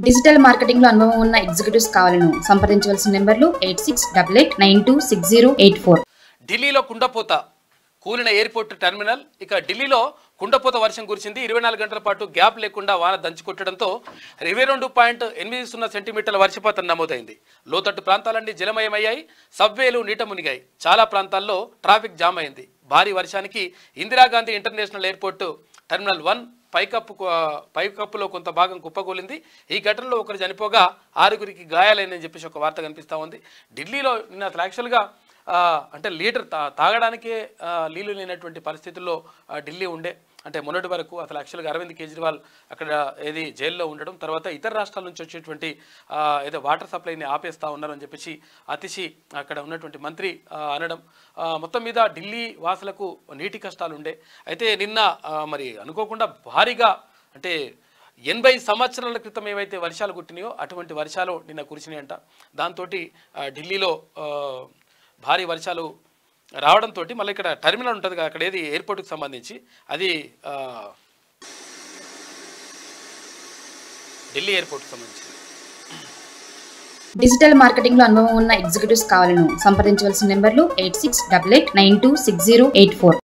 Digital marketing లో అనుభవం ఉన్న ఎగ్జిక్యూటివ్స్ కావాలను సంప్రదించవలసిన నెంబర్లు 8688906084. ఢిల్లీలో కుండపోత కూలిన ఎయిర్పోర్ట్ టెర్మినల్. ఇక ఢిల్లీలో కుండపోత వర్షం కురిసింది. 24 గంటల పాటు గ్యాప్ లేకుండా వాన దంచి కొట్టడంతో 22.80 సెంటీమీటర్ల వర్షపాతం నమోదైంది. లోతట్టు ప్రాంతాలన్నీ జలమయమయ్యాయి. సబ్వేలు నీట మునిగాయి. చాలా ప్రాంతాల్లో ట్రాఫిక్ జామ్ అయింది. భారీ వర్షానికి ఇందిరాగాంధీ ఇంటర్నేషనల్ ఎయిర్పోర్టు టెర్మినల్ 1 పైకప్పులో కొంత భాగం కుప్పకూలింది. ఈ ఘటనలో ఒకరు చనిపోగా 6గురికి గాయాలైందని చెప్పేసి ఒక వార్త కనిపిస్తూ ఉంది. ఢిల్లీలో నిన్న అసలు యాక్చువల్గా అంటే లీటర్ తాగడానికే నీళ్లు లేనటువంటి పరిస్థితుల్లో ఢిల్లీ ఉండే. అంటే మొన్నటి వరకు అసలు యాక్చువల్గా అరవింద్ కేజ్రీవాల్ అక్కడ ఏది జైల్లో ఉండడం, తర్వాత ఇతర రాష్ట్రాల నుంచి వచ్చేటువంటి ఏదో వాటర్ సప్లైని ఆపేస్తూ ఉన్నారని చెప్పేసి అతిశి అక్కడ ఉన్నటువంటి మంత్రి అనడం, మొత్తం మీద ఢిల్లీ వాసులకు నీటి కష్టాలు ఉండే. అయితే నిన్న మరి అనుకోకుండా భారీగా అంటే 80 సంవత్సరాల క్రితం ఏవైతే వర్షాలు కుట్టినాయో అటువంటి వర్షాలు నిన్న కురిసినాయంట. దాంతో ఢిల్లీలో భారీ వర్షాలు రావడంతో మళ్ళీ ఇక్కడ టెర్మినల్ ఉంటుంది కదా, అక్కడ ఏది ఎయిర్పోర్ట్కి సంబంధించి అది ఢిల్లీ ఎయిర్పోర్ట్కి సంబంధించి. డిజిటల్ మార్కెటింగ్ లో అనుభవం ఉన్న ఎగ్జిక్యూటివ్స్ కావాలను సంప్రదించవలసిన నెంబర్లు 8688926084.